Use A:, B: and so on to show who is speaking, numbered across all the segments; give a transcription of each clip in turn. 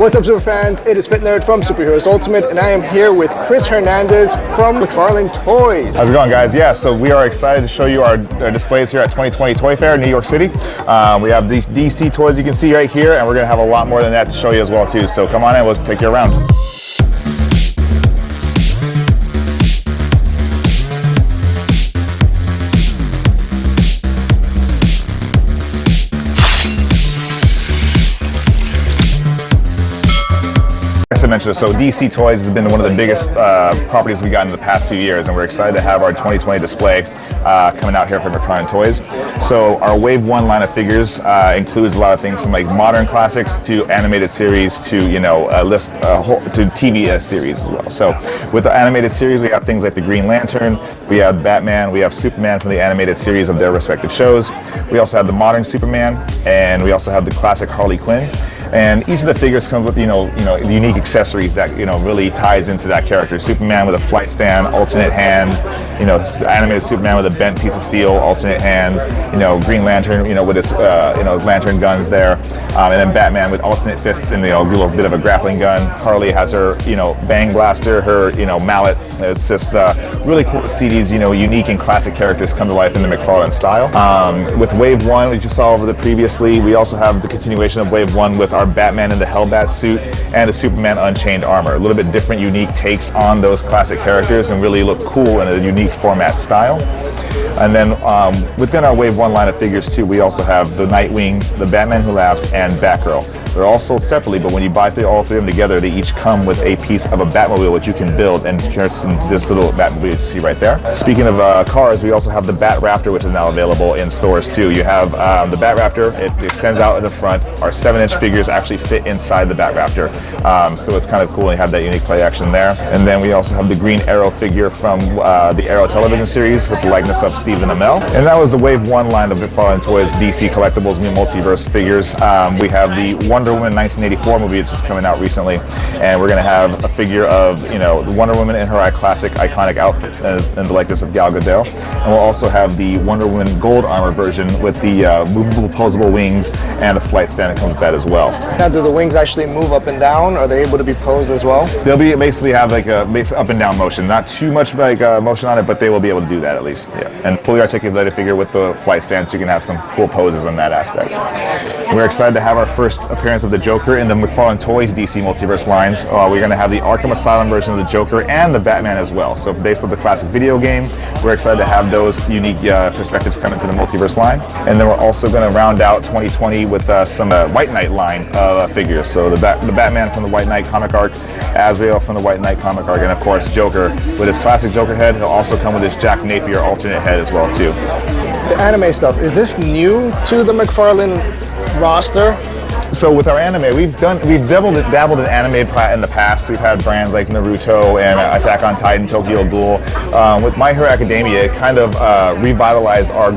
A: What's up, super fans? It is Fit Nerd from Superheroes Ultimate, and I am here with Chris Hernandez from McFarlane Toys.
B: How's it going, guys? Yeah, so we are excited to show you our displays here at 2020 Toy Fair in New York City. We have these DC toys you can see right here, and we're going to have a lot more than that to show you as well, too. So come on in, we'll take you around. As I mentioned, so DC Toys has been one of the biggest properties we've gotten in the past few years, and we're excited to have our 2020 display coming out here from McFarlane Toys. So our Wave 1 line of figures includes a lot of things from like modern classics to animated series to, you know, to TV series as well. So with the animated series, we have things like the Green Lantern, we have Batman, we have Superman from the animated series of their respective shows. We also have the modern Superman, and we also have the classic Harley Quinn. And each of the figures comes with, you know, unique accessories that, you know, really ties into that character. Superman with a flight stand, alternate hands, you know, animated Superman with a bent piece of steel, alternate hands, you know, Green Lantern, you know, with his, his lantern guns there, and then Batman with alternate fists and, you know, a little bit of a grappling gun. Harley has her, you know, bang blaster, her, you know, mallet. It's just really cool to see these, you know, unique and classic characters come to life in the McFarlane style. With Wave 1, which you saw over the previously, we also have the continuation of Wave 1 with our Batman in the Hellbat suit and the Superman Unchained armor. A little bit different, unique takes on those classic characters and really look cool in a unique format style. And then within our Wave 1 line of figures too, we also have the Nightwing, the Batman Who Laughs, and Batgirl. They're all sold separately, but when you buy all three of them together, they each come with a piece of a Batmobile which you can build and turn into this little Batmobile you see right there. Speaking of cars, we also have the Bat Raptor, which is now available in stores too. You have the Bat Raptor, it extends out in the front. Our 7-inch figures actually fit inside the Bat Raptor, so it's kind of cool, and you have that unique play action there. And then we also have the Green Arrow figure from the Arrow television series with the likeness of Stephen Amell. And that was the Wave 1 line of McFarlane Toys DC Collectibles Multiverse Figures. We have the Wonder Woman 1984 movie that's just coming out recently, and we're going to have a figure of, you know, Wonder Woman in her classic iconic outfit and the likeness of Gal Gadot. And we'll also have the Wonder Woman gold armor version with the movable posable wings and a flight stand that comes with that as well.
A: Now, do the wings actually move up and down? Are they able to be posed as well?
B: They'll be basically have like a up and down motion, not too much like motion on it, but they will be able to do that at least. Yeah. And fully articulated figure with the flight stand, so you can have some cool poses on that aspect. We're excited to have our first appearance of the Joker in the McFarlane Toys DC Multiverse lines. We're going to have the Arkham Asylum version of the Joker and the Batman as well. So based on the classic video game, we're excited to have those unique perspectives come into the Multiverse line. And then we're also going to round out 2020 with some White Knight line of figures. So the Batman from the White Knight comic arc, Azrael from the White Knight comic arc, and of course Joker with his classic Joker head. He'll also come with his Jack Napier alternate head as well too.
A: The anime stuff, is this new to the McFarlane roster?
B: So with our anime, we've dabbled in anime in the past. We've had brands like Naruto and Attack on Titan, Tokyo Ghoul. With My Hero Academia, it kind of revitalized our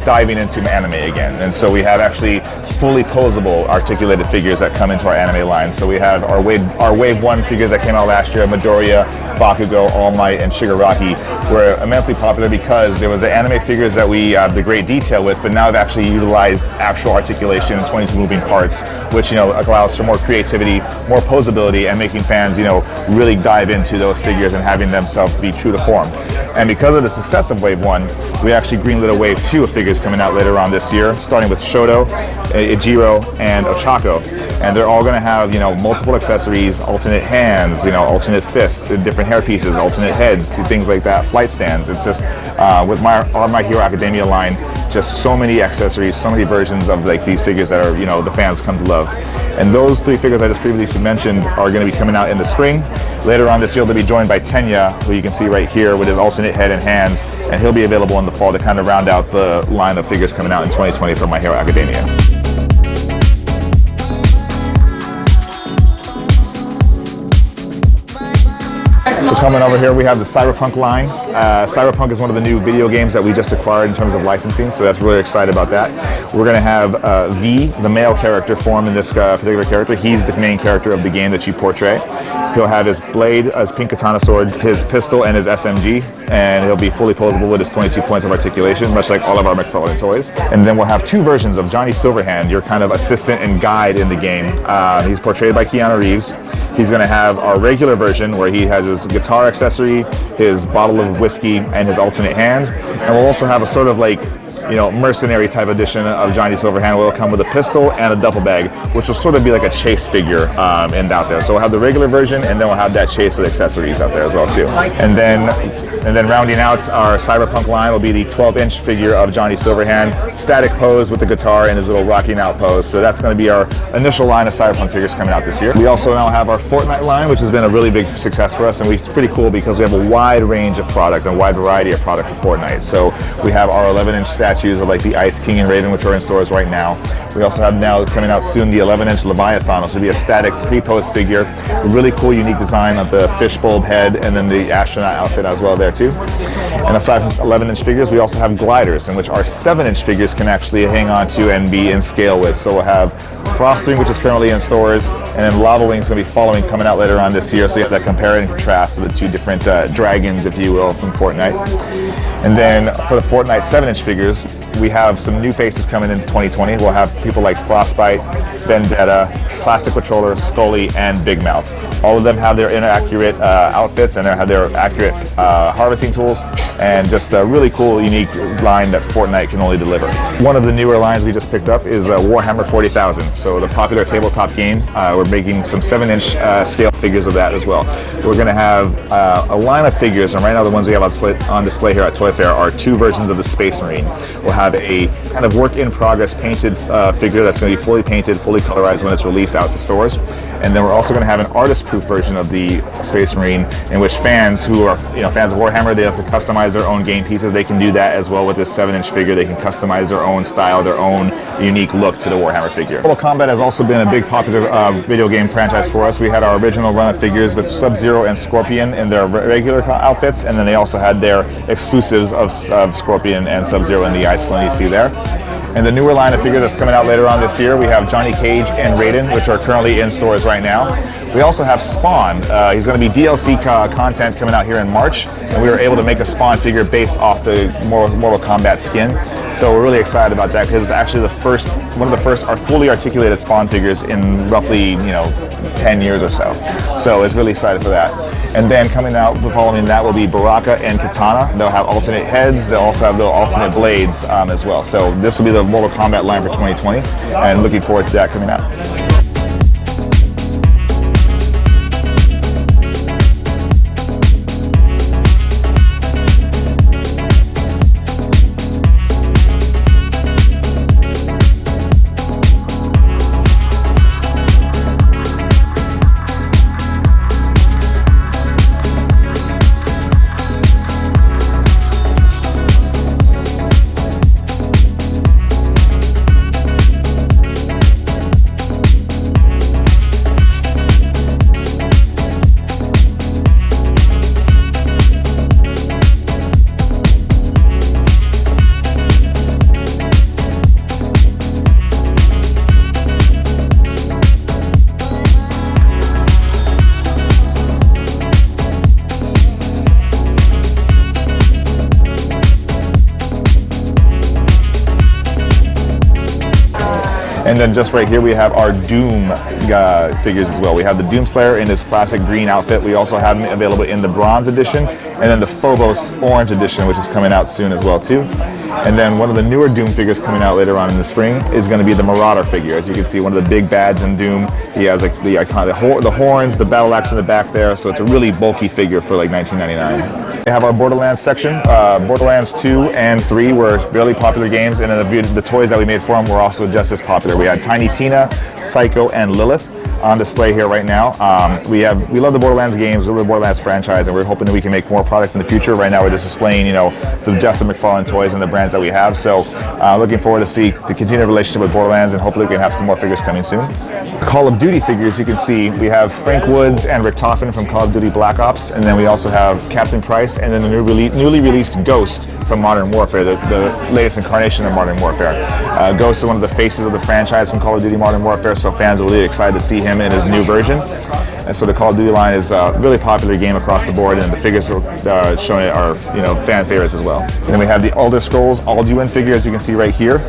B: diving into anime again. And so we have actually fully posable articulated figures that come into our anime line. So we have our Wave 1 figures that came out last year, Midoriya, Bakugo, All Might, and Shigaraki, were immensely popular because there was the anime figures that we have the great detail with, but now we've actually utilized actual articulation in 22 moving parts, which, you know, allows for more creativity, more posability, and making fans, you know, really dive into those figures and having themselves be true to form. And because of the success of Wave 1, we actually greenlit a Wave 2 of figures coming out later on this year, starting with Shoto, Ejiro, and Ochako. And they're all going to have, you know, multiple accessories, alternate hands, you know, alternate fists, different hair pieces, alternate heads, things like that, flight stands. It's just, with our My Hero Academia line, just so many accessories, so many versions of like these figures that are, you know, the fans come to love. And those three figures I just previously mentioned are going to be coming out in the spring. Later on this year, they'll be joined by Tenya, who you can see right here with his alternate head and hands, and he'll be available in the fall to kind of round out the line of figures coming out in 2020 for My Hero Academia. So coming over here, we have the Cyberpunk line. Cyberpunk is one of the new video games that we just acquired in terms of licensing, so that's really excited about that. We're going to have V, the male character, form in this particular character. He's the main character of the game that you portray. He'll have his blade, his pink katana sword, his pistol, and his SMG, and he'll be fully posable with his 22 points of articulation, much like all of our McFarlane toys. And then we'll have two versions of Johhny Silverhand, your kind of assistant and guide in the game. He's portrayed by Keanu Reeves. He's going to have our regular version where he has his guitar accessory, his bottle of whiskey, and his alternate hand. And we'll also have a sort of like, you know, mercenary type edition of Johhny Silverhand will come with a pistol and a duffel bag, which will sort of be like a chase figure out there. So we'll have the regular version, and then we'll have that chase with accessories out there as well too. And then rounding out our Cyberpunk line will be the 12-inch figure of Johhny Silverhand, static pose with the guitar and his little rocking out pose. So that's going to be our initial line of Cyberpunk figures coming out this year. We also now have our Fortnite line, which has been a really big success for us, and it's pretty cool because we have a wide range of product, a wide variety of product for Fortnite. So we have our 11-inch statues of like the Ice King and Raiden, which are in stores right now. We also have now coming out soon the 11-inch Leviathan, which will be a static pre-pose figure. A really cool, unique design of the fishbowl head and then the astronaut outfit as well there too. And aside from 11-inch figures, we also have gliders, in which our 7-inch figures can actually hang on to and be in scale with. So we'll have Frostwing, which is currently in stores, and then Lava Wing's going to be following, coming out later on this year. So you have that compare and contrast to the two different dragons, if you will, from Fortnite. And then for the Fortnite 7-inch figures, we have some new faces coming in 2020. We'll have people like Frostbite, Vendetta, Classic Patroller, Scully, and Big Mouth. All of them have their inaccurate outfits and they have their accurate harvesting tools, and just a really cool, unique line that Fortnite can only deliver. One of the newer lines we just picked up is Warhammer 40,000. So the popular tabletop game, we're making some 7-inch scale figures of that as well. We're going to have a line of figures, and right now the ones we have on display here at Toy Fair are two versions of the Space Marine. We'll have a kind of work-in-progress painted figure that's going to be fully painted, fully colorized when it's released out to stores. And then we're also going to have an artist-proof version of the Space Marine, in which fans who are fans of Warhammer, they have to customize their own game pieces. They can do that as well with this 7-inch figure. They can customize their own style, their own unique look to the Warhammer figure. Mortal Kombat has also been a big popular video game franchise for us. We had our original run of figures with Sub-Zero and Scorpion in their regular outfits, and then they also had their exclusives of Scorpion and Sub-Zero in the Ice Clone you see there. And the newer line of figures that's coming out later on this year, we have Johnny Cage and Raiden, which are currently in stores right now. We also have Spawn. He's going to be DLC content coming out here in March, and we were able to make a Spawn figure based off the Mortal Kombat skin. So we're really excited about that because it's actually one of the first fully articulated Spawn figures in roughly 10 years or so. So it's really excited for that. And then coming out following that will be Baraka and Katana. They'll have alternate heads. They'll also have the alternate blades as well. So this will be the Mortal Kombat line for 2020, and looking forward to that coming out. And then just right here we have our Doom figures as well. We have the Doomslayer in his classic green outfit. We also have him available in the bronze edition, and then the Phobos orange edition, which is coming out soon as well too. And then one of the newer Doom figures coming out later on in the spring is going to be the Marauder figure. As you can see, one of the big bads in Doom. He has like the iconic the horns, the battle axe in the back there. So it's a really bulky figure for like $19.99. We have our Borderlands section. Borderlands 2 and 3 were really popular games, and then the toys that we made for them were also just as popular. We had Tiny Tina, Psycho, and Lilith on display here right now. We love the Borderlands games, we love the Borderlands franchise, and we're hoping that we can make more product in the future. Right now we're just displaying, the depth of McFarlane Toys and the brands that we have. So looking forward to continue the relationship with Borderlands, and hopefully we can have some more figures coming soon. Call of Duty figures, you can see we have Frank Woods and Rick Toffin from Call of Duty Black Ops, and then we also have Captain Price, and then the newly released Ghost from Modern Warfare, the latest incarnation of Modern Warfare. Ghost is one of the faces of the franchise from Call of Duty Modern Warfare, so fans are really excited to see him in his new version. And so the Call of Duty line is a really popular game across the board, and the figures shown it are fan favorites as well. And then we have the Elder Scrolls Alduin figure, as you can see right here.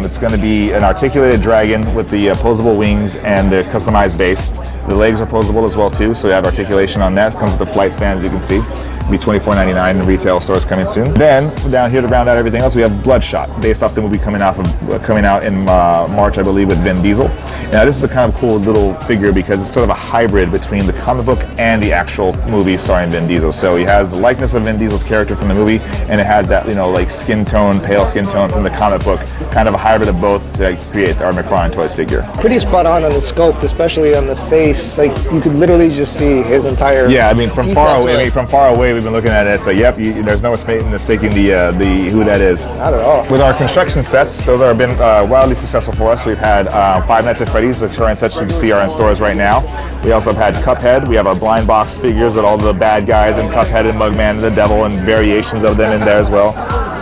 B: It's going to be an articulated dragon with the opposable wings and the customized base. The legs are posable as well too, so you have articulation on that. It comes with the flight stand, as you can see. It'll be $24.99 in retail stores coming soon. Then down here to round out everything else, we have Bloodshot, based off the movie coming out in March, I believe, with Vin Diesel. Now this is a kind of cool little figure because it's sort of a hybrid between the comic book and the actual movie starring Vin Diesel. So he has the likeness of Vin Diesel's character from the movie, and it has that like skin tone, pale skin tone from the comic book, kind of a hybrid of both to create our McFarlane Toys figure.
A: Pretty spot on the sculpt, especially on the face. Like you could literally just see his entire.
B: Yeah, I mean from far away, we've been looking at it. It's yep, there's no mistaking the who that is.
A: Not at all.
B: With our construction sets, those have been wildly successful for us. We've had Five Nights at Freddy's. The current sets you can see are in stores right now. We also have had Cuphead. We have our blind box figures with all the bad guys and Cuphead and Mugman and the Devil and variations of them in there as well.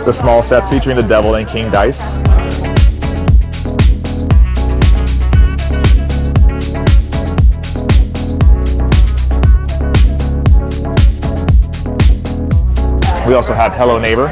B: The small sets featuring the Devil and King Dice. We also have Hello Neighbor,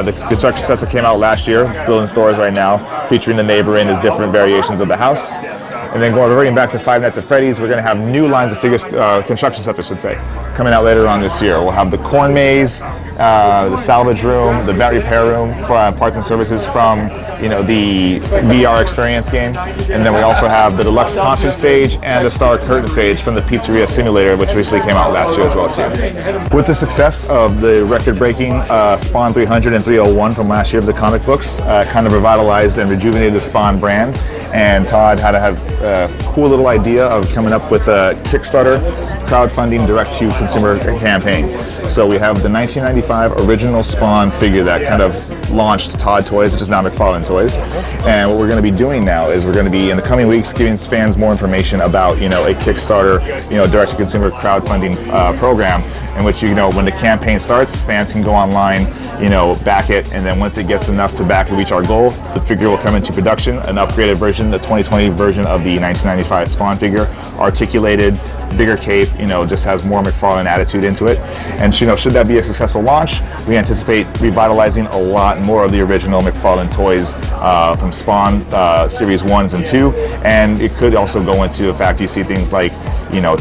B: the construction sets that came out last year, still in stores right now, featuring the neighbor in his different variations of the house. And then going back to Five Nights at Freddy's, we're going to have new lines of figures, construction sets I should say, coming out later on this year. We'll have the Corn Maze, the Salvage Room, the Vet Repair Room, for parts and services from the VR experience game. And then we also have the Deluxe Concert Stage and the Star Curtain Stage from the Pizzeria Simulator, which recently came out last year as well too. With the success of the record-breaking Spawn 300 and 301 from last year of the comic books, kind of revitalized and rejuvenated the Spawn brand. And Todd had to have a cool little idea of coming up with a Kickstarter crowdfunding direct-to-consumer campaign. So we have the 1995 original Spawn figure that kind of launched Todd Toys, which is now McFarlane Toys. And what we're going to be doing now is we're going to be, in the coming weeks, giving fans more information about, a Kickstarter, direct-to-consumer crowdfunding program, in which, when the campaign starts, fans can go online, back it, and then once it gets enough to back to reach our goal, the figure will come into production, an upgraded version, the 2020 version of the 1995 Spawn figure, articulated, bigger cape, just has more McFarlane attitude into it. And should that be a successful launch, we anticipate revitalizing a lot more of the original McFarlane toys from Spawn Series 1s and 2, and it could also go into the fact you see things like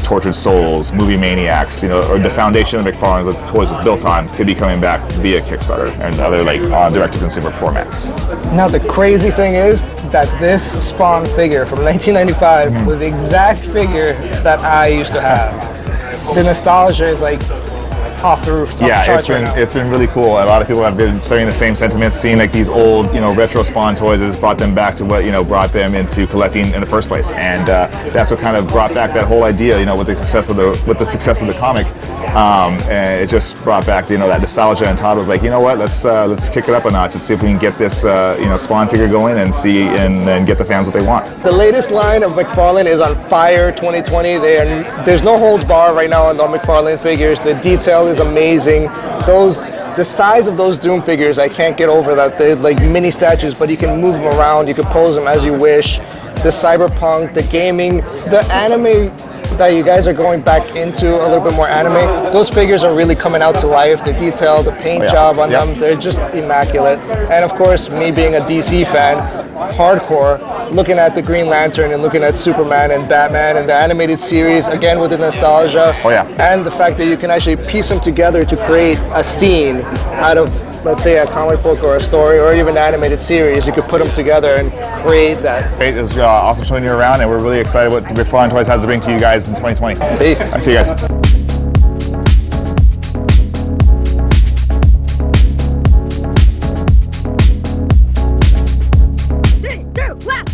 B: Tortured Souls, Movie Maniacs, or the foundation of McFarlane that Toys was built on could be coming back via Kickstarter and other direct-to-consumer formats.
A: Now the crazy thing is that this Spawn figure from 1995 was the exact figure that I used to have. The nostalgia is like off the roof.
B: Yeah, it's been really cool. A lot of people have been sharing the same sentiments, seeing like these old, retro Spawn toys has brought them back to what, brought them into collecting in the first place. And that's what kind of brought back that whole idea, with the success of the comic. And it just brought back, that nostalgia. And Todd was like, what, let's kick it up a notch and see if we can get this, Spawn figure going and see and get the fans what they want.
A: The latest line of McFarlane is on fire 2020. There's no holds bar right now on the McFarlane figures. The detail is amazing. The size of those Doom figures, I can't get over that. They're like mini statues, but you can move them around, you can pose them as you wish. The Cyberpunk, the gaming, the anime that you guys are going back into a little bit more anime, those figures are really coming out to life. The detail, the paint job on them, they're just immaculate. And of course, me being a DC fan, hardcore, looking at the Green Lantern and looking at Superman and Batman and the animated series, again with the nostalgia, and the fact that you can actually piece them together to create a scene out of, let's say, a comic book or a story or even an animated series. You could put them together and create that.
B: It was awesome showing you around, and we're really excited what McFarlane Toys has to bring to you guys in 2020.
A: Peace.
B: I see you guys.
C: 3, 2, 1,